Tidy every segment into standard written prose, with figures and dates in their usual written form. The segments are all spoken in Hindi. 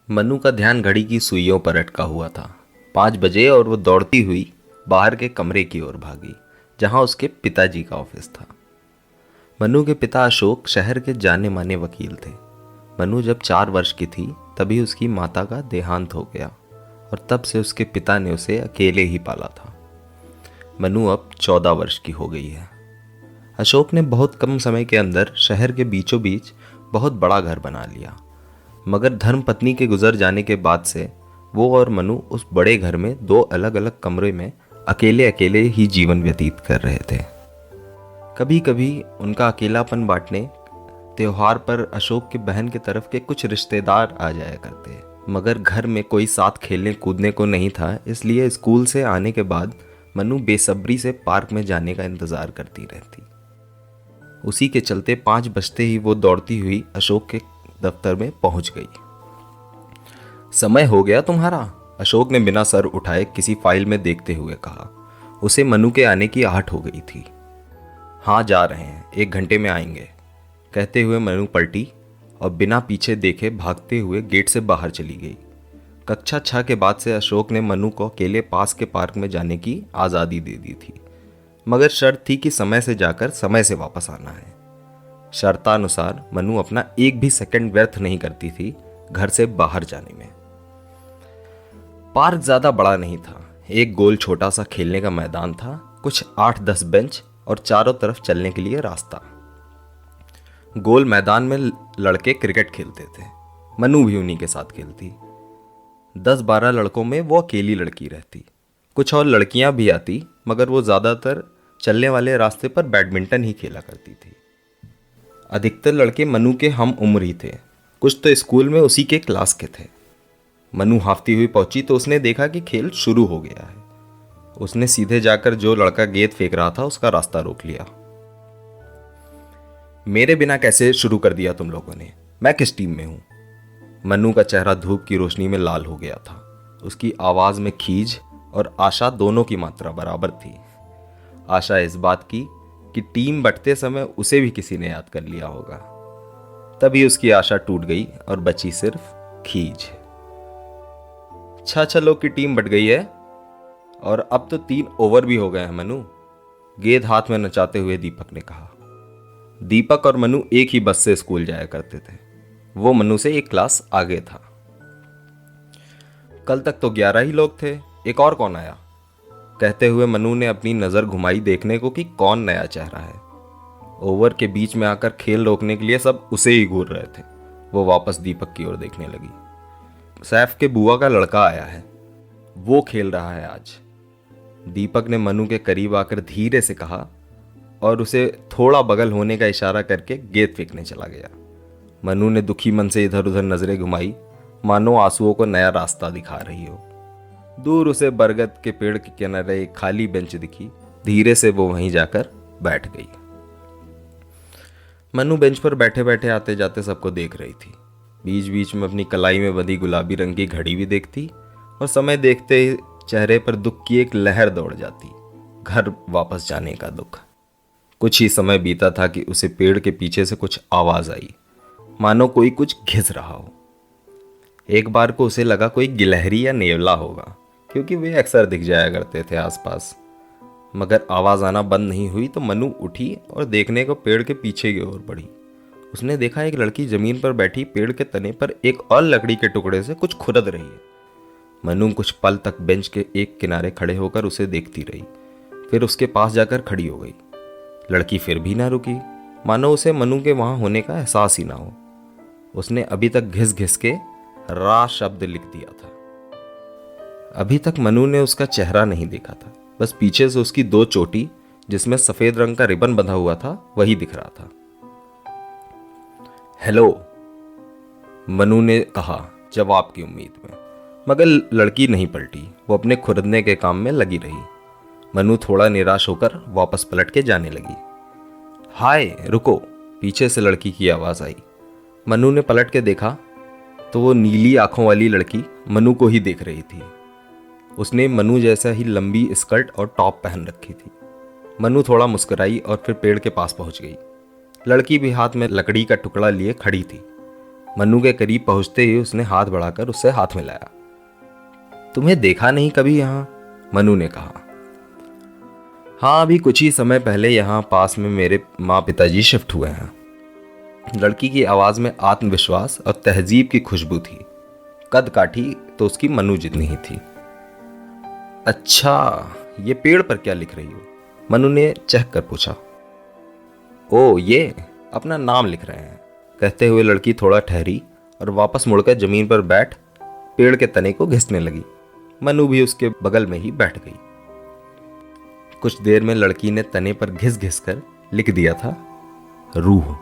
मनु का ध्यान घड़ी की सुइयों पर अटका हुआ था। 5 बजे और वो दौड़ती हुई बाहर के कमरे की ओर भागी, जहां उसके पिताजी का ऑफिस था। मनु के पिता अशोक शहर के जाने माने वकील थे। मनु जब 4 वर्ष की थी तभी उसकी माता का देहांत हो गया और तब से उसके पिता ने उसे अकेले ही पाला था। मनु अब 14 वर्ष की हो गई है। अशोक ने बहुत कम समय के अंदर शहर के बीचों बीच बहुत बड़ा घर बना लिया, मगर धर्मपत्नी के गुजर जाने के बाद से वो और मनु उस बड़े घर में 2 अलग-अलग कमरे में अकेले अकेले ही जीवन व्यतीत कर रहे थे। कभी कभी उनका अकेलापन बांटने त्योहार पर अशोक की बहन की तरफ के कुछ रिश्तेदार आ जाया करते, मगर घर में कोई साथ खेलने कूदने को नहीं था। इसलिए स्कूल से आने के बाद मनु बेसब्री से पार्क में जाने का इंतजार करती रहती। उसी के चलते 5 बजते ही वो दौड़ती हुई अशोक के दफ्तर में पहुंच गई। समय हो गया तुम्हारा, अशोक ने बिना सर उठाए किसी फाइल में देखते हुए कहा। उसे मनु के आने की आहट हो गई थी। हाँ, जा रहे हैं, 1 घंटे में आएंगे, कहते हुए मनु पलटी और बिना पीछे देखे भागते हुए गेट से बाहर चली गई। कक्षा 6 के बाद से अशोक ने मनु को अकेले पास के पार्क में जाने की आज़ादी दे दी थी, मगर शर्त थी कि समय से जाकर समय से वापस आना है। शर्तानुसार मनु अपना एक भी सेकंड व्यर्थ नहीं करती थी घर से बाहर जाने में। पार्क ज्यादा बड़ा नहीं था। एक गोल छोटा सा खेलने का मैदान था, कुछ 8-10 बेंच और चारों तरफ चलने के लिए रास्ता। गोल मैदान में लड़के क्रिकेट खेलते थे। मनु भी उन्हीं के साथ खेलती। 10-12 लड़कों में वो अकेली लड़की रहती। कुछ और लड़कियां भी आती, मगर वो ज्यादातर चलने वाले रास्ते पर बैडमिंटन ही खेला करती थी। अधिकतर लड़के मनु के हम उम्र ही थे, कुछ तो स्कूल में उसी के क्लास के थे। मनु हाफती हुई पहुंची तो उसने देखा कि खेल शुरू हो गया है। उसने सीधे जाकर जो लड़का गेंद फेंक रहा था उसका रास्ता रोक लिया। मेरे बिना कैसे शुरू कर दिया तुम लोगों ने? मैं किस टीम में हूं? मनु का चेहरा धूप की रोशनी में लाल हो गया था। उसकी आवाज में खीज और आशा दोनों की मात्रा बराबर थी। आशा इस बात की कि टीम बंटते समय उसे भी किसी ने याद कर लिया होगा। तभी उसकी आशा टूट गई और बची सिर्फ खीज। 6 लोग की टीम बट गई है और अब तो 3 ओवर भी हो गए हैं मनु, गेंद हाथ में नचाते हुए दीपक ने कहा। दीपक और मनु एक ही बस से स्कूल जाया करते थे। वो मनु से एक क्लास आगे था। कल तक तो 11 ही लोग थे, एक और कौन आया? कहते हुए मनु ने अपनी नजर घुमाई देखने को कि कौन नया चेहरा है। ओवर के बीच में आकर खेल रोकने के लिए सब उसे ही घूर रहे थे। वो वापस दीपक की ओर देखने लगी। सैफ के बुआ का लड़का आया है, वो खेल रहा है आज, दीपक ने मनु के करीब आकर धीरे से कहा और उसे थोड़ा बगल होने का इशारा करके गेंद फेंकने चला गया। मनु ने दुखी मन से इधर उधर नजरें घुमाई, मानो आंसुओं को नया रास्ता दिखा रही हो। दूर उसे बरगद के पेड़ के किनारे एक खाली बेंच दिखी। धीरे से वो वहीं जाकर बैठ गई। मनु बेंच पर बैठे बैठे आते जाते सबको देख रही थी। बीच बीच में अपनी कलाई में बंधी गुलाबी रंग की घड़ी भी देखती और समय देखते ही चेहरे पर दुख की एक लहर दौड़ जाती। घर वापस जाने का दुख। कुछ ही समय बीता था कि उसे पेड़ के पीछे से कुछ आवाज आई, मानो कोई कुछ घिस रहा हो। एक बार को उसे लगा कोई गिलहरी या नेवला होगा, क्योंकि वे अक्सर दिख जाया करते थे आसपास। मगर आवाज आना बंद नहीं हुई तो मनु उठी और देखने को पेड़ के पीछे की ओर बढ़ी। उसने देखा एक लड़की जमीन पर बैठी पेड़ के तने पर एक और लकड़ी के टुकड़े से कुछ खुरद रही है। मनु कुछ पल तक बेंच के एक किनारे खड़े होकर उसे देखती रही, फिर उसके पास जाकर खड़ी हो गई। लड़की फिर भी ना रुकी, मानो उसे मनु के वहां होने का एहसास ही ना हो। उसने अभी तक घिस घिस के रा शब्द लिख दिया था। अभी तक मनु ने उसका चेहरा नहीं देखा था, बस पीछे से उसकी 2 चोटी जिसमें सफेद रंग का रिबन बंधा हुआ था वही दिख रहा था। हेलो, मनु ने कहा जवाब की उम्मीद में, मगर लड़की नहीं पलटी। वो अपने खुरदने के काम में लगी रही। मनु थोड़ा निराश होकर वापस पलट के जाने लगी। हाय रुको, पीछे से लड़की की आवाज आई। मनु ने पलट के देखा तो वो नीली आंखों वाली लड़की मनु को ही देख रही थी। उसने मनु जैसा ही लंबी स्कर्ट और टॉप पहन रखी थी। मनु थोड़ा मुस्कुराई और फिर पेड़ के पास पहुंच गई। लड़की भी हाथ में लकड़ी का टुकड़ा लिए खड़ी थी। मन्नू के करीब पहुंचते ही उसने हाथ बढ़ाकर उससे हाथ मिलाया। तुम्हें देखा नहीं कभी यहाँ, मन्नू ने कहा। हाँ, अभी कुछ ही समय पहले यहाँ पास में मेरे माँ पिताजी शिफ्ट हुए हैं। लड़की की आवाज में आत्मविश्वास और तहजीब की खुशबू थी। कद काठी तो उसकी मन्नू जितनी ही थी। अच्छा, ये पेड़ पर क्या लिख रही हो, मन्नू ने चहक कर पूछा। ओ, ये अपना नाम लिख रहे हैं, कहते हुए लड़की थोड़ा ठहरी और वापस मुड़कर जमीन पर बैठ पेड़ के तने को घिसने लगी। मन्नू भी उसके बगल में ही बैठ गई। कुछ देर में लड़की ने तने पर घिस घिस कर लिख दिया था, रूह।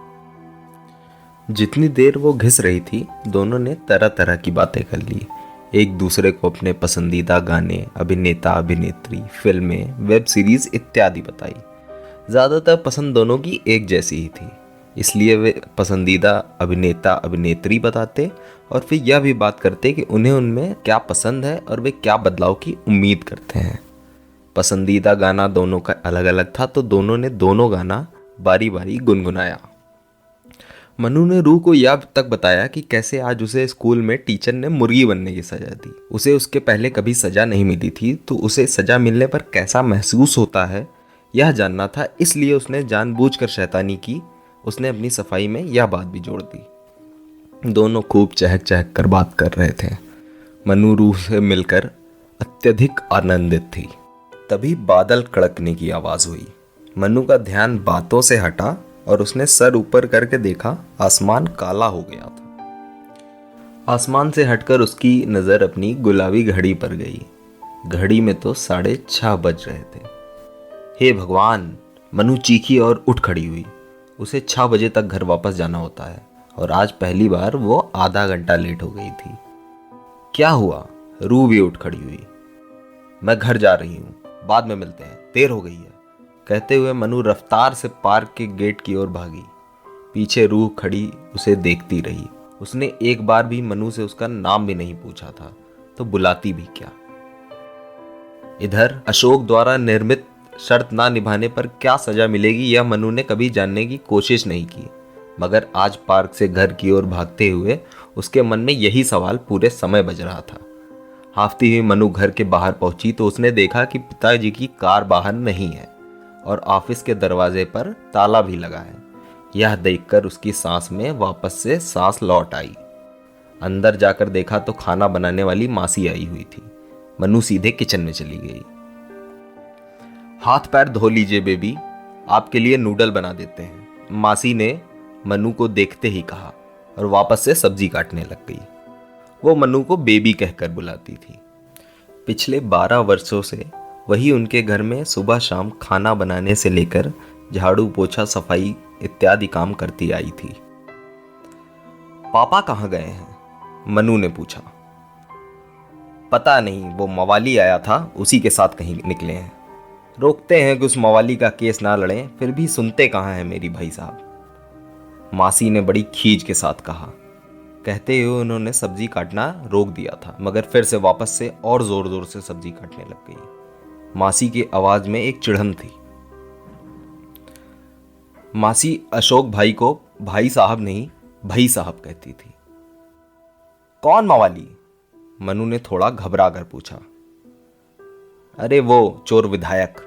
जितनी देर वो घिस रही थी, दोनों ने तरह तरह की बातें कर ली। एक दूसरे को अपने पसंदीदा गाने, अभिनेता अभिनेत्री, फिल्में, वेब सीरीज इत्यादि बताई। ज़्यादातर पसंद दोनों की एक जैसी ही थी, इसलिए वे पसंदीदा अभिनेता अभिनेत्री बताते और फिर यह भी बात करते कि उन्हें उनमें क्या पसंद है और वे क्या बदलाव की उम्मीद करते हैं। पसंदीदा गाना दोनों का अलग अलग था, तो दोनों ने दोनों गाना बारी बारी गुनगुनाया। मनु ने रूह को यह तक बताया कि कैसे आज उसे स्कूल में टीचर ने मुर्गी बनने की सजा दी। उसे उसके पहले कभी सजा नहीं मिली थी, तो उसे सजा मिलने पर कैसा महसूस होता है यह जानना था, इसलिए उसने जानबूझकर शैतानी की। उसने अपनी सफाई में यह बात भी जोड़ दी। दोनों खूब चहक चहक कर बात कर रहे थे। मनु रूह से मिलकर अत्यधिक आनंदित थी। तभी बादल कड़कने की आवाज हुई। मनु का ध्यान बातों से हटा और उसने सर ऊपर करके देखा। आसमान काला हो गया था। आसमान से हटकर उसकी नजर अपनी गुलाबी घड़ी पर गई। घड़ी में तो 6:30 बज रहे थे। हे भगवान, मनु चीखी और उठ खड़ी हुई। उसे 6 बजे तक घर वापस जाना होता है और आज पहली बार वो आधा घंटा लेट हो गई थी। क्या हुआ? रूह भी उठ खड़ी हुई। मैं घर जा रही हूँ, बाद में मिलते हैं, देर हो गई है, कहते हुए मनु रफ्तार से पार्क के गेट की ओर भागी। पीछे रूह खड़ी उसे देखती रही। उसने एक बार भी मनु से उसका नाम भी नहीं पूछा था, तो बुलाती भी क्या। इधर अशोक द्वारा निर्मित शर्त ना निभाने पर क्या सजा मिलेगी यह मनु ने कभी जानने की कोशिश नहीं की, मगर आज पार्क से घर की ओर भागते हुए उसके मन में यही सवाल पूरे समय बज रहा था। हाफती हुई मनु घर के बाहर पहुंची तो उसने देखा कि पिताजी की कार बाहर नहीं है और ऑफिस के दरवाजे पर ताला भी लगा है। यह देखकर उसकी सांस में वापस से सांस लौट आई। अंदर जाकर देखा तो खाना बनाने वाली मासी आई हुई थी। मनु सीधे किचन में चली गई। हाथ पैर धो लीजिए बेबी, आपके लिए नूडल बना देते हैं, मासी ने मनु को देखते ही कहा और वापस से सब्जी काटने लग गई। वो मनु को बेबी कहकर बुलाती थी। पिछले 12 वर्षों से वही उनके घर में सुबह शाम खाना बनाने से लेकर झाड़ू पोछा सफाई इत्यादि काम करती आई थी। पापा कहाँ गए हैं? मनु ने पूछा। पता नहीं, वो मवाली आया था, उसी के साथ कहीं निकले हैं। रोकते हैं कि उस मवाली का केस ना लड़ें, फिर भी सुनते कहाँ हैं मेरी भाई साहब, मासी ने बड़ी खींच के साथ कहा। कहते हुए उन्होंने सब्जी काटना रोक दिया था, मगर फिर से वापस से और जोर जोर से सब्जी काटने लग गई। मासी की आवाज में एक चिढ़न थी। मासी अशोक भाई को भाई साहब नहीं भाई साहब कहती थी। कौन मवाली? मनु ने थोड़ा घबरा कर पूछा। अरे वो चोर विधायक।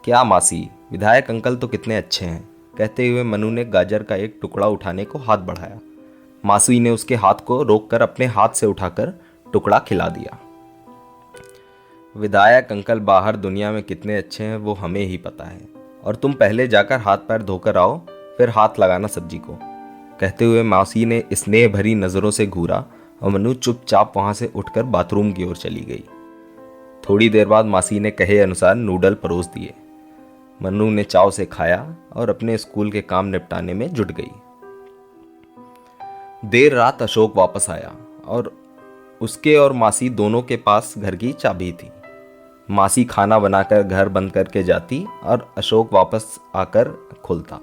क्या मासी, विधायक अंकल तो कितने अच्छे हैं, कहते हुए मनु ने गाजर का एक टुकड़ा उठाने को हाथ बढ़ाया। मासी ने उसके हाथ को रोककर अपने हाथ से उठाकर टुकड़ा खिला दिया। विधायक अंकल बाहर दुनिया में कितने अच्छे हैं वो हमें ही पता है, और तुम पहले जाकर हाथ पैर धोकर आओ, फिर हाथ लगाना सब्जी को, कहते हुए मासी ने स्नेह भरी नजरों से घूरा और मनु चुपचाप वहां से उठकर बाथरूम की ओर चली गई। थोड़ी देर बाद मासी ने कहे अनुसार नूडल परोस दिए। मनु ने चाव से खाया और अपने स्कूल के काम निपटाने में जुट गई। देर रात अशोक वापस आया और उसके और मासी दोनों के पास घर की चाबी थी। मासी खाना बनाकर घर बंद करके जाती और अशोक वापस आकर खोलता।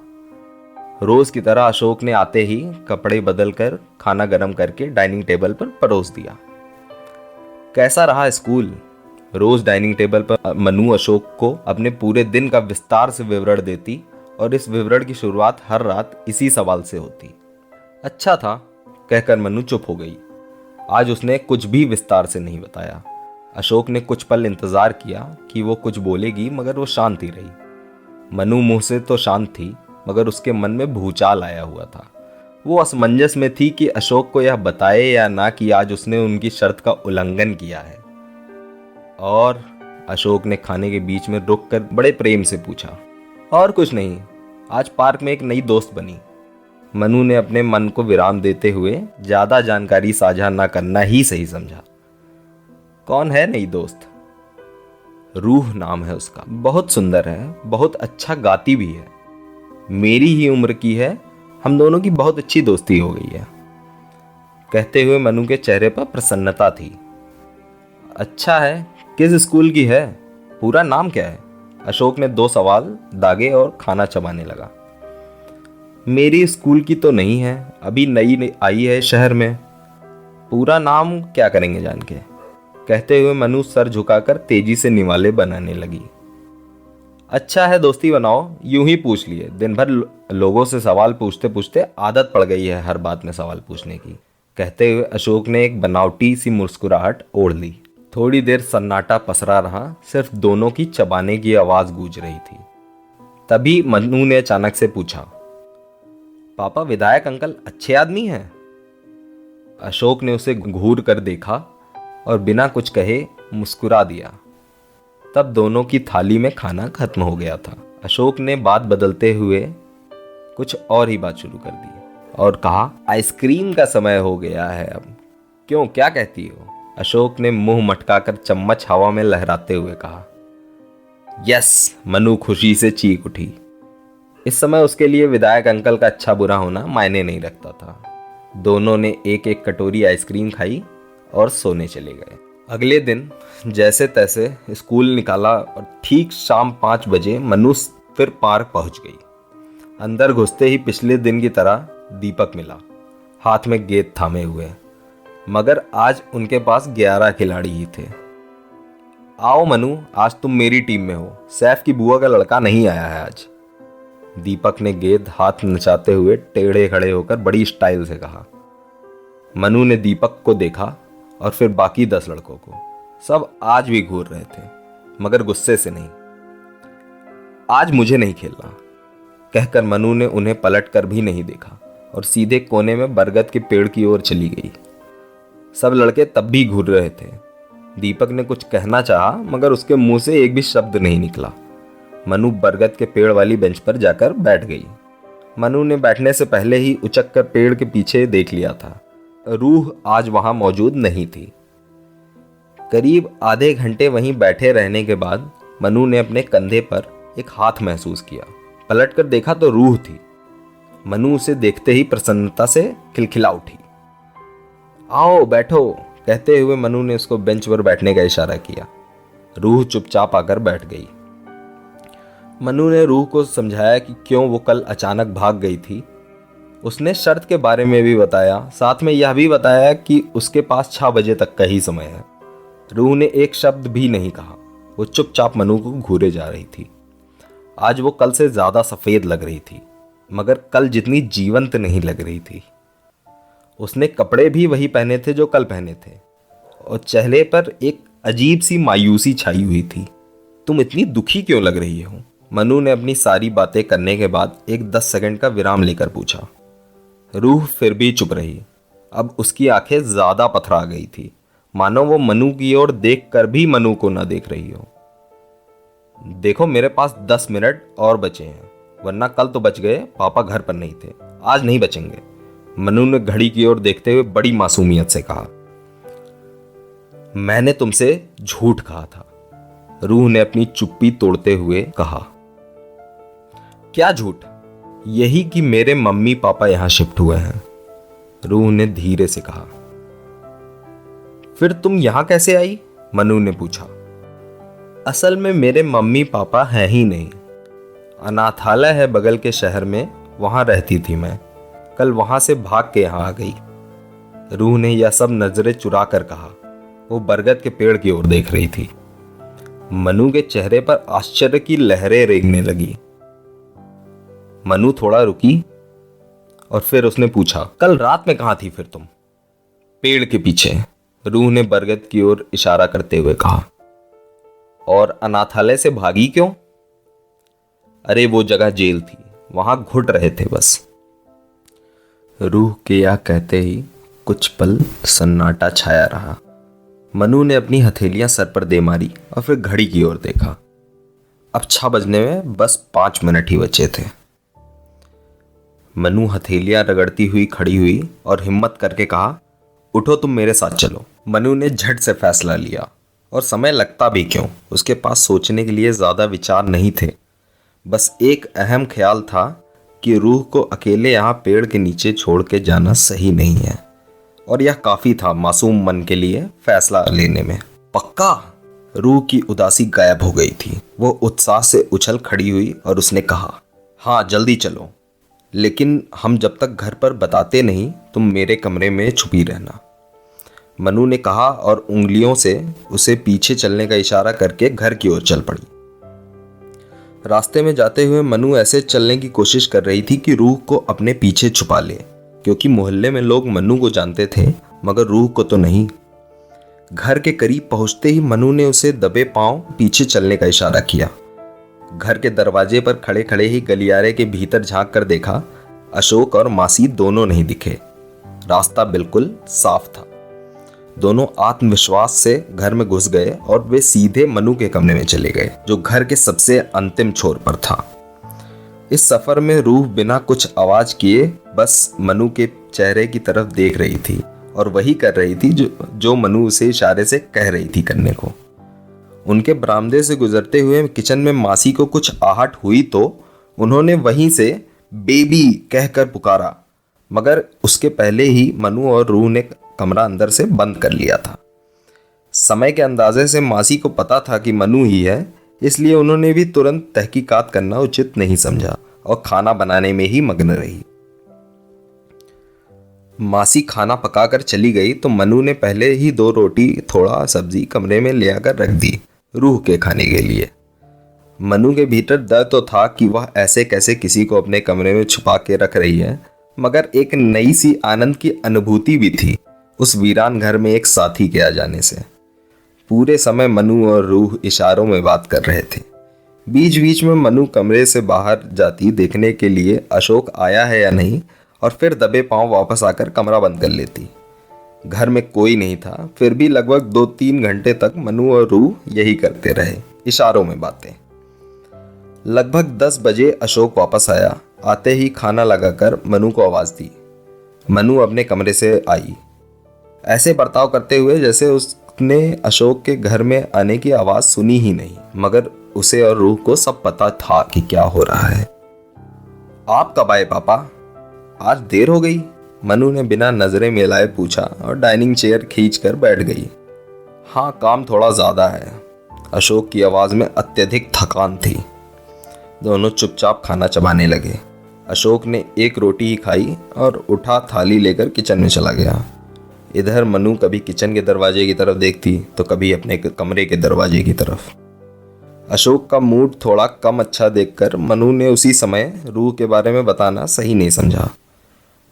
रोज की तरह अशोक ने आते ही कपड़े बदलकर खाना गर्म करके डाइनिंग टेबल पर परोस दिया। कैसा रहा स्कूल? रोज डाइनिंग टेबल पर मनु अशोक को अपने पूरे दिन का विस्तार से विवरण देती और इस विवरण की शुरुआत हर रात इसी सवाल से होती। अच्छा था, कहकर मनु चुप हो गई। आज उसने कुछ भी विस्तार से नहीं बताया। अशोक ने कुछ पल इंतजार किया कि वो कुछ बोलेगी, मगर वो शांत ही रही। मनु मुंह से तो शांत थी, मगर उसके मन में भूचाल आया हुआ था। वो असमंजस में थी कि अशोक को यह बताए या ना कि आज उसने उनकी शर्त का उल्लंघन किया है। और अशोक ने खाने के बीच में रुककर बड़े प्रेम से पूछा, और कुछ नहीं, आज पार्क में एक नई दोस्त बनी। मनु ने अपने मन को विराम देते हुए ज्यादा जानकारी साझा ना करना ही सही समझा। कौन है नई दोस्त? रूह नाम है उसका। बहुत सुंदर है, बहुत अच्छा गाती भी है। मेरी ही उम्र की है। हम दोनों की बहुत अच्छी दोस्ती हो गई है। कहते हुए मनु के चेहरे पर प्रसन्नता थी। अच्छा है, किस स्कूल की है? पूरा नाम क्या है? अशोक ने 2 सवाल दागे और खाना चबाने लगा। मेरी स्कूल की तो नहीं है, अभी नई आई है शहर में। पूरा नाम क्या करेंगे जान के? कहते हुए मनु सर झुकाकर तेजी से निवाले बनाने लगी। अच्छा है, दोस्ती बनाओ, यूं ही पूछ लिए। दिन भर लोगों से सवाल पूछते पूछते आदत पड़ गई है हर बात में सवाल पूछने की। कहते हुए अशोक ने एक बनावटी सी मुस्कुराहट ओढ़ ली। थोड़ी देर सन्नाटा पसरा रहा, सिर्फ दोनों की चबाने की आवाज गूंज रही थी। तभी मनु ने अचानक से पूछा, पापा विधायक अंकल अच्छे आदमी हैं? अशोक ने उसे घूर कर देखा और बिना कुछ कहे मुस्कुरा दिया। तब दोनों की थाली में खाना खत्म हो गया था। अशोक ने बात बदलते हुए कुछ और ही बात शुरू कर दी और कहा, आइसक्रीम का समय हो गया है अब। क्यों, क्या कहती हो? अशोक ने मुंह मटकाकर चम्मच हवा में लहराते हुए कहा। यस, मनु खुशी से चीख उठी। इस समय उसके लिए विधायक अंकल का अच्छा बुरा होना मायने नहीं रखता था। दोनों ने एक एक कटोरी आइसक्रीम खाई और सोने चले गए। अगले दिन जैसे तैसे स्कूल निकाला और ठीक शाम 5 बजे मनु फिर पार्क पहुंच गई। अंदर घुसते ही पिछले दिन की तरह दीपक मिला, हाथ में गेंद थामे हुए। मगर आज उनके पास 11 खिलाड़ी ही थे। आओ मनु, आज तुम मेरी टीम में हो। सैफ की बुआ का लड़का नहीं आया है आज। दीपक ने गेंद हाथ नचाते हुए टेढ़े खड़े होकर बड़ी स्टाइल से कहा। मनु ने दीपक को देखा और फिर बाकी 10 लड़कों को। सब आज भी घूर रहे थे, मगर गुस्से से नहीं। आज मुझे नहीं खेलना, कहकर मनु ने उन्हें पलट कर भी नहीं देखा और सीधे कोने में बरगद के पेड़ की ओर चली गई। सब लड़के तब भी घूर रहे थे। दीपक ने कुछ कहना चाहा, मगर उसके मुंह से एक भी शब्द नहीं निकला। मनु बरगद के पेड़ वाली बेंच पर जाकर बैठ गई। मनु ने बैठने से पहले ही उचक कर पेड़ के पीछे देख लिया था। रूह आज वहां मौजूद नहीं थी। करीब आधे घंटे वहीं बैठे रहने के बाद मनु ने अपने कंधे पर एक हाथ महसूस किया। पलटकर देखा तो रूह थी। मनु उसे देखते ही प्रसन्नता से खिलखिला उठी। आओ बैठो, कहते हुए मनु ने उसको बेंच पर बैठने का इशारा किया। रूह चुपचाप आकर बैठ गई। मनु ने रूह को समझाया कि क्यों वो कल अचानक भाग गई थी। उसने शर्त के बारे में भी बताया, साथ में यह भी बताया कि उसके पास 6 बजे तक का ही समय है। रूह ने एक शब्द भी नहीं कहा। वो चुपचाप मनु को घूरे जा रही थी। आज वो कल से ज्यादा सफेद लग रही थी, मगर कल जितनी जीवंत नहीं लग रही थी। उसने कपड़े भी वही पहने थे जो कल पहने थे और चेहरे पर एक अजीब सी मायूसी छाई हुई थी। तुम इतनी दुखी क्यों लग रही हो? मनु ने अपनी सारी बातें करने के बाद एक 10 सेकंड का विराम लेकर पूछा। रूह फिर भी चुप रही। अब उसकी आंखें ज्यादा पथरा गई थी, मानो वो मनु की ओर देखकर भी मनु को न देख रही हो। देखो, मेरे पास 10 मिनट और बचे हैं, वरना कल तो बच गए, पापा घर पर नहीं थे, आज नहीं बचेंगे। मनु ने घड़ी की ओर देखते हुए बड़ी मासूमियत से कहा। मैंने तुमसे झूठ कहा था, रूह ने अपनी चुप्पी तोड़ते हुए कहा। क्या झूठ? यही कि मेरे मम्मी पापा यहां शिफ्ट हुए हैं, रूह ने धीरे से कहा। फिर तुम यहां कैसे आई? मनु ने पूछा। असल में मेरे मम्मी पापा हैं ही नहीं। अनाथालय है बगल के शहर में, वहां रहती थी मैं। कल वहां से भाग के यहां आ गई। रूह ने यह सब नजरें चुरा कर कहा। वो बरगद के पेड़ की ओर देख रही थी। मनु के चेहरे पर आश्चर्य की लहरें रेंगने लगी। मनु थोड़ा रुकी और फिर उसने पूछा, कल रात में कहाँ थी फिर तुम? पेड़ के पीछे, रूह ने बरगद की ओर इशारा करते हुए कहा। और अनाथालय से भागी क्यों? अरे वो जगह जेल थी, वहां घुट रहे थे बस। रूह के यह कहते ही कुछ पल सन्नाटा छाया रहा। मनु ने अपनी हथेलियां सर पर दे मारी और फिर घड़ी की ओर देखा। अब 6 बजने में बस 5 मिनट ही बचे थे। मनु हथेलियां रगड़ती हुई खड़ी हुई और हिम्मत करके कहा, उठो तुम मेरे साथ चलो। मनु ने झट से फैसला लिया, और समय लगता भी क्यों, उसके पास सोचने के लिए ज्यादा विचार नहीं थे। बस एक अहम ख्याल था कि रूह को अकेले यहाँ पेड़ के नीचे छोड़ के जाना सही नहीं है, और यह काफी था मासूम मन के लिए फैसला लेने में। पक्का? रूह की उदासी गायब हो गई थी। वो उत्साह से उछल खड़ी हुई और उसने कहा, हाँ जल्दी चलो, लेकिन हम जब तक घर पर बताते नहीं तुम मेरे कमरे में छुपी रहना। मनु ने कहा और उंगलियों से उसे पीछे चलने का इशारा करके घर की ओर चल पड़ी। रास्ते में जाते हुए मनु ऐसे चलने की कोशिश कर रही थी कि रूह को अपने पीछे छुपा ले, क्योंकि मोहल्ले में लोग मनु को जानते थे मगर रूह को तो नहीं। घर के करीब पहुंचते ही मनु ने उसे दबे पांव पीछे चलने का इशारा किया। घर के दरवाजे पर खड़े खड़े ही गलियारे के भीतर झांक कर देखा, अशोक और मासी दोनों नहीं दिखे। रास्ता बिल्कुल साफ था। दोनों आत्मविश्वास से घर में घुस गए और वे सीधे मनु के कमरे में चले गए, जो घर के सबसे अंतिम छोर पर था। इस सफर में रूह बिना कुछ आवाज किए बस मनु के चेहरे की तरफ देख रही थी और वही कर रही थी जो मनु उसे इशारे से कह रही थी करने को। उनके बरामदे से गुजरते हुए किचन में मासी को कुछ आहट हुई तो उन्होंने वहीं से बेबी कहकर पुकारा, मगर उसके पहले ही मनु और रूह ने कमरा अंदर से बंद कर लिया था। समय के अंदाजे से मासी को पता था कि मनु ही है, इसलिए उन्होंने भी तुरंत तहकीकात करना उचित नहीं समझा और खाना बनाने में ही मग्न रही। मासी खाना पकाकर चली गई तो मनु ने पहले ही 2 रोटी थोड़ा सब्जी कमरे में ले आकर रख दी रूह के खाने के लिए। मनु के भीतर डर तो था कि वह ऐसे कैसे किसी को अपने कमरे में छुपा के रख रही है, मगर एक नई सी आनंद की अनुभूति भी थी उस वीरान घर में एक साथी के आ जाने से। पूरे समय मनु और रूह इशारों में बात कर रहे थे। बीच बीच में मनु कमरे से बाहर जाती देखने के लिए अशोक आया है या नहीं, और फिर दबे पांव वापस आकर कमरा बंद कर लेती। घर में कोई नहीं था, फिर भी लगभग 2-3 घंटे तक मनु और रूह यही करते रहे, इशारों में बातें। लगभग 10 बजे अशोक वापस आया। आते ही खाना लगाकर मनु को आवाज दी। मनु अपने कमरे से आई, ऐसे बर्ताव करते हुए जैसे उसने अशोक के घर में आने की आवाज सुनी ही नहीं, मगर उसे और रूह को सब पता था कि क्या हो रहा है। आप कब आए पापा? आज देर हो गई, मनु ने बिना नजरें मिलाए पूछा और डाइनिंग चेयर खींचकर बैठ गई। हाँ, काम थोड़ा ज्यादा है। अशोक की आवाज में अत्यधिक थकान थी। दोनों चुपचाप खाना चबाने लगे। अशोक ने एक रोटी ही खाई और उठा थाली लेकर किचन में चला गया। इधर मनु कभी किचन के दरवाजे की तरफ देखती तो कभी अपने कमरे के दरवाजे की तरफ। अशोक का मूड थोड़ा कम अच्छा देखकर मनु ने उसी समय रूह के बारे में बताना सही नहीं समझा।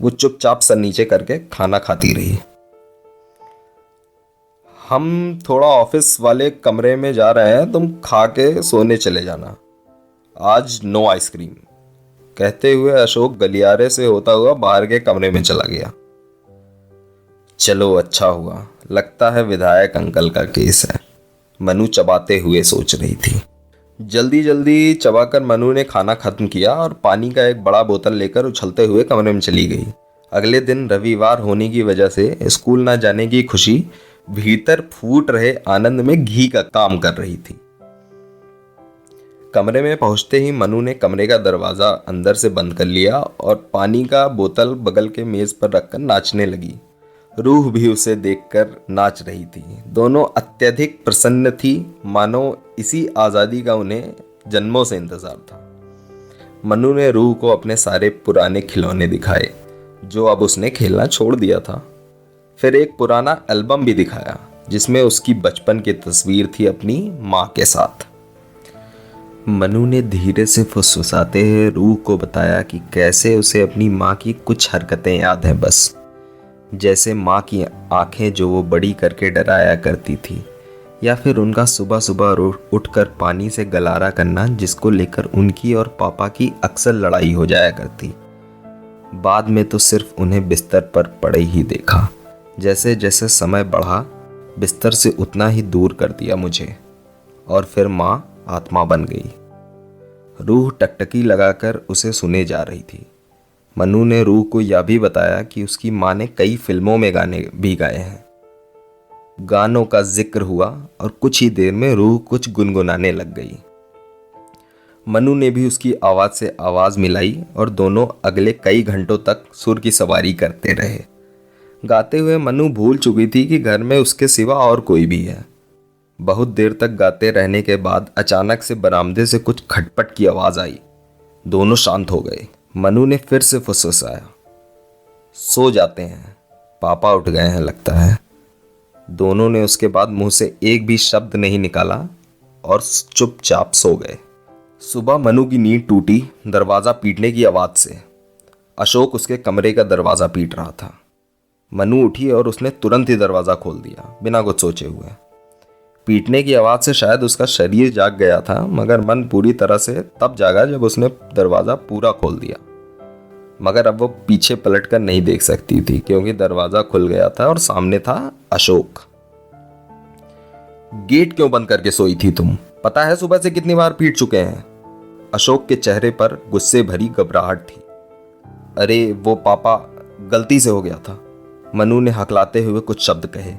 वो चुपचाप सर नीचे करके खाना खाती रही। हम थोड़ा ऑफिस वाले कमरे में जा रहे हैं, तुम खा के सोने चले जाना, आज नो आइसक्रीम, कहते हुए अशोक गलियारे से होता हुआ बाहर के कमरे में चला गया। चलो अच्छा हुआ, लगता है विधायक अंकल का केस है, मनु चबाते हुए सोच रही थी। जल्दी जल्दी चबाकर मनु ने खाना खत्म किया और पानी का एक बड़ा बोतल लेकर उछलते हुए कमरे में चली गई। अगले दिन रविवार होने की वजह से स्कूल न जाने की खुशी भीतर फूट रहे आनंद में घी का काम कर रही थी। कमरे में पहुंचते ही मनु ने कमरे का दरवाजा अंदर से बंद कर लिया और पानी का बोतल बगल के मेज पर रखकर नाचने लगी। रूह भी उसे देखकर नाच रही थी। दोनों अत्यधिक प्रसन्न थी, मानो इसी आज़ादी का उन्हें जन्मों से इंतजार था। मनु ने रूह को अपने सारे पुराने खिलौने दिखाए जो अब उसने खेलना छोड़ दिया था। फिर एक पुराना एल्बम भी दिखाया जिसमें उसकी बचपन की तस्वीर थी अपनी माँ के साथ। मनु ने धीरे से फुसफुसाते हुए रूह को बताया कि कैसे उसे अपनी माँ की कुछ हरकतें याद हैं बस। जैसे माँ की आंखें जो वो बड़ी करके डराया करती थी, या फिर उनका सुबह सुबह उठकर पानी से गलारा करना जिसको लेकर उनकी और पापा की अक्सर लड़ाई हो जाया करती। बाद में तो सिर्फ उन्हें बिस्तर पर पड़े ही देखा। जैसे जैसे समय बढ़ा बिस्तर से उतना ही दूर कर दिया मुझे, और फिर माँ आत्मा बन गई। रूह टकटकी लगाकर उसे सुने जा रही थी। मनु ने रूह को यह भी बताया कि उसकी माँ ने कई फिल्मों में गाने भी गाए हैं। गानों का जिक्र हुआ और कुछ ही देर में रूह कुछ गुनगुनाने लग गई। मनु ने भी उसकी आवाज़ से आवाज़ मिलाई और दोनों अगले कई घंटों तक सुर की सवारी करते रहे। गाते हुए मनु भूल चुकी थी कि घर में उसके सिवा और कोई भी है। बहुत देर तक गाते रहने के बाद अचानक से बरामदे से कुछ खटपट की आवाज़ आई। दोनों शांत हो गए। मनु ने फिर से फुसफुसाया, सो जाते हैं, पापा उठ गए हैं लगता है। दोनों ने उसके बाद मुंह से एक भी शब्द नहीं निकाला और चुपचाप सो गए। सुबह मनु की नींद टूटी दरवाज़ा पीटने की आवाज़ से। अशोक उसके कमरे का दरवाज़ा पीट रहा था। मनु उठी और उसने तुरंत ही दरवाज़ा खोल दिया बिना कुछ सोचे हुए। पीटने की आवाज़ से शायद उसका शरीर जाग गया था, मगर मन पूरी तरह से तब जागा जब उसने दरवाज़ा पूरा खोल दिया। मगर अब वो पीछे पलट कर नहीं देख सकती थी क्योंकि दरवाज़ा खुल गया था और सामने था अशोक। गेट क्यों बंद करके सोई थी तुम? पता है सुबह से कितनी बार पीट चुके हैं? अशोक के चेहरे पर गुस्से भरी घबराहट थी। अरे वो पापा, गलती से हो गया था। मनु ने हकलाते हुए कुछ शब्द कहे।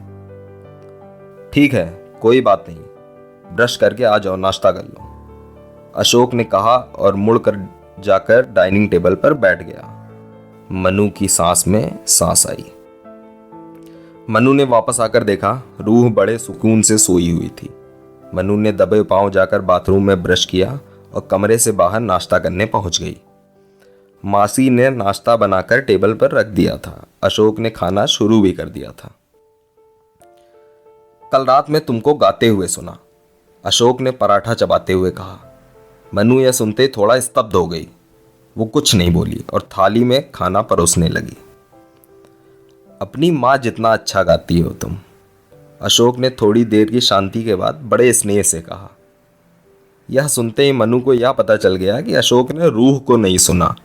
ठीक है, कोई बात नहीं, ब्रश करके आ जाओ, नाश्ता कर लो, अशोक ने कहा और मुड़कर जाकर डाइनिंग टेबल पर बैठ गया। मनु की सांस में सांस आई। मनु ने वापस आकर देखा रूह बड़े सुकून से सोई हुई थी। मनु ने दबे पांव जाकर बाथरूम में ब्रश किया और कमरे से बाहर नाश्ता करने पहुंच गई। मासी ने नाश्ता बनाकर टेबल पर रख दिया था। अशोक ने खाना शुरू भी कर दिया था। कल रात में तुमको गाते हुए सुना, अशोक ने पराठा चबाते हुए कहा। मनु यह सुनते थोड़ा स्तब्ध हो गई। वो कुछ नहीं बोली और थाली में खाना परोसने लगी। अपनी माँ जितना अच्छा गाती हो तुम, अशोक ने थोड़ी देर की शांति के बाद बड़े स्नेह से कहा। यह सुनते ही मनु को यह पता चल गया कि अशोक ने रूह को नहीं सुना।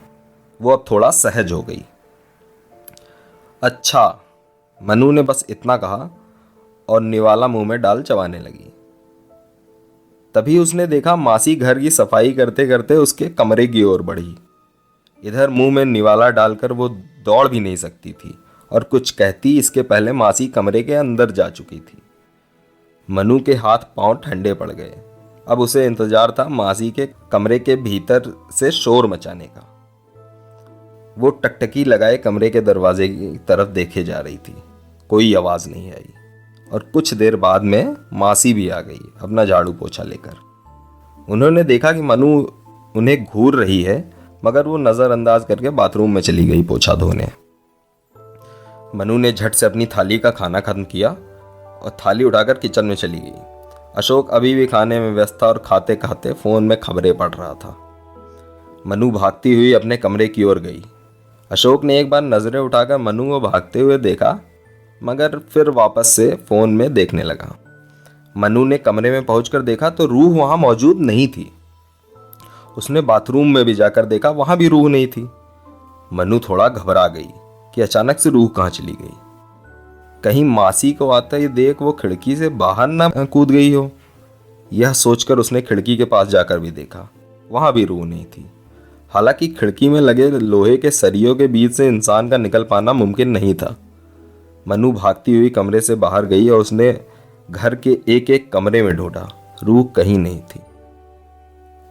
वो अब थोड़ा सहज हो गई। अच्छा, मनु ने बस इतना कहा और निवाला मुंह में डाल चबाने लगी। तभी उसने देखा मासी घर की सफाई करते करते उसके कमरे की ओर बढ़ी। इधर मुंह में निवाला डालकर वो दौड़ भी नहीं सकती थी और कुछ कहती इसके पहले मासी कमरे के अंदर जा चुकी थी। मनु के हाथ पांव ठंडे पड़ गए। अब उसे इंतजार था मासी के कमरे के भीतर से शोर मचाने का। वो टकटकी लगाए कमरे के दरवाजे की तरफ देखे जा रही थी। कोई आवाज नहीं आई और कुछ देर बाद में मासी भी आ गई अपना झाड़ू पोछा लेकर। उन्होंने देखा कि मनु उन्हें घूर रही है, मगर वो नज़रअंदाज करके बाथरूम में चली गई पोछा धोने। मनु ने झट से अपनी थाली का खाना खत्म किया और थाली उठाकर किचन में चली गई। अशोक अभी भी खाने में व्यस्त था और खाते खाते फोन में खबरें पढ़ रहा था। मनु भागती हुई अपने कमरे की ओर गई। अशोक ने एक बार नजरें उठाकर मनु को भागते हुए देखा, मगर फिर वापस से फोन में देखने लगा। मनु ने कमरे में पहुंचकर देखा तो रूह वहां मौजूद नहीं थी। उसने बाथरूम में भी जाकर देखा, वहां भी रूह नहीं थी। मनु थोड़ा घबरा गई कि अचानक से रूह कहां चली गई। कहीं मासी को आते ही देख वो खिड़की से बाहर ना कूद गई हो। यह सोचकर उसने खिड़की के पास जाकर भी देखा, वहां भी रूह नहीं थी। हालांकि खिड़की में लगे लोहे के सरियों के बीच से इंसान का निकल पाना मुमकिन नहीं था। मनु भागती हुई कमरे से बाहर गई और उसने घर के एक एक कमरे में ढूंढा, रूह कहीं नहीं थी।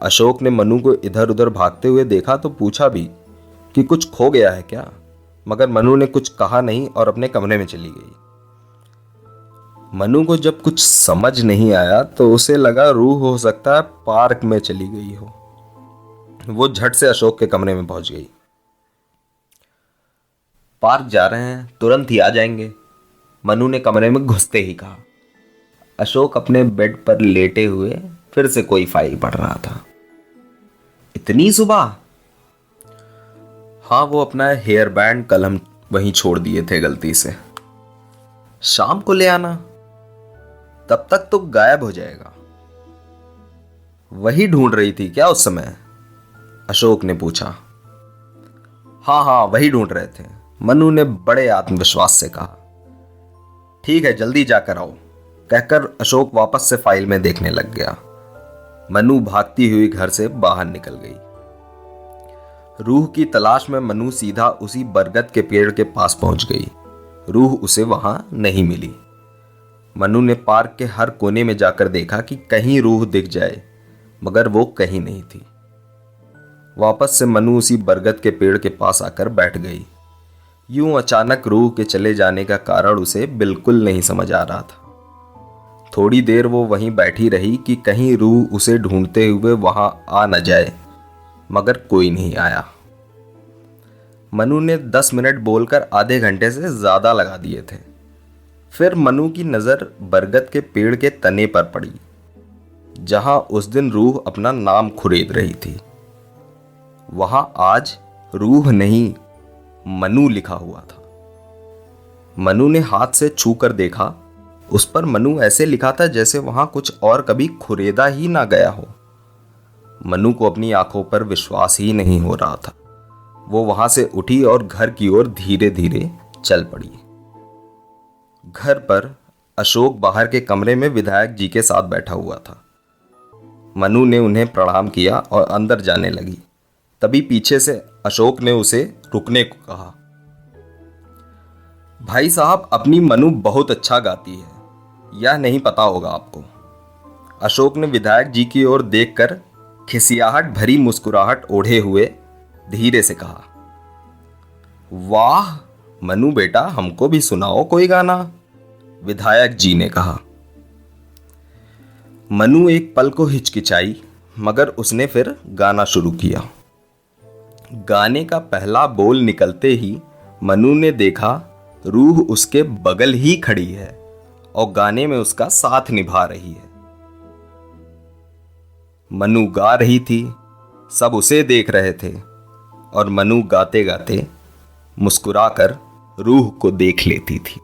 अशोक ने मनु को इधर उधर भागते हुए देखा तो पूछा भी कि कुछ खो गया है क्या, मगर मनु ने कुछ कहा नहीं और अपने कमरे में चली गई। मनु को जब कुछ समझ नहीं आया तो उसे लगा रूह हो सकता है पार्क में चली गई हो। वो झट से अशोक के कमरे में पहुंच गई। पार्क जा रहे हैं, तुरंत ही आ जाएंगे, मनु ने कमरे में घुसते ही कहा। अशोक अपने बेड पर लेटे हुए फिर से कोई फाइल पढ़ रहा था। इतनी सुबह? हाँ, वो अपना हेयर बैंड कल हम वहीं छोड़ दिए थे गलती से। शाम को ले आना, तब तक तो गायब हो जाएगा। वही ढूंढ रही थी क्या उस समय? अशोक ने पूछा। हाँ हाँ, वही ढूंढ रहे थे, मनु ने बड़े आत्मविश्वास से कहा। ठीक है, जल्दी जाकर आओ, कहकर अशोक वापस से फाइल में देखने लग गया। मनु भागती हुई घर से बाहर निकल गई। रूह की तलाश में मनु सीधा उसी बरगद के पेड़ के पास पहुंच गई। रूह उसे वहां नहीं मिली। मनु ने पार्क के हर कोने में जाकर देखा कि कहीं रूह दिख जाए, मगर वो कहीं नहीं थी। वापस से मनु उसी बरगद के पेड़ के पास आकर बैठ गई। यूं अचानक रूह के चले जाने का कारण उसे बिल्कुल नहीं समझ आ रहा था। थोड़ी देर वो वहीं बैठी रही कि कहीं रूह उसे ढूंढते हुए वहां आ न जाए, मगर कोई नहीं आया। मनु ने 10 मिनट बोलकर आधे घंटे से ज्यादा लगा दिए थे। फिर मनु की नजर बरगद के पेड़ के तने पर पड़ी, जहां उस दिन रूह अपना नाम खुरेद रही थी। वहां आज रूह नहीं, मनु लिखा हुआ था। मनु ने हाथ से छू कर देखा, उस पर मनु ऐसे लिखा था जैसे वहां कुछ और कभी खुरेदा ही ना गया हो। मनु को अपनी आंखों पर विश्वास ही नहीं हो रहा था। वो वहां से उठी और घर की ओर धीरे धीरे चल पड़ी। घर पर अशोक बाहर के कमरे में विधायक जी के साथ बैठा हुआ था। मनु ने उन्हें प्रणाम किया और अंदर जाने लगी। तभी पीछे से अशोक ने उसे रुकने को कहा। भाई साहब, अपनी मनु बहुत अच्छा गाती है, यह नहीं पता होगा आपको। अशोक ने विधायक जी की ओर देखकर खिसियाहट भरी मुस्कुराहट ओढ़े हुए धीरे से कहा। वाह मनु बेटा, हमको भी सुनाओ कोई गाना, विधायक जी ने कहा। मनु एक पल को हिचकिचाई, मगर उसने फिर गाना शुरू किया। गाने का पहला बोल निकलते ही मनु ने देखा रूह उसके बगल ही खड़ी है और गाने में उसका साथ निभा रही है। मनु गा रही थी, सब उसे देख रहे थे और मनु गाते गाते मुस्कुराकर रूह को देख लेती थी।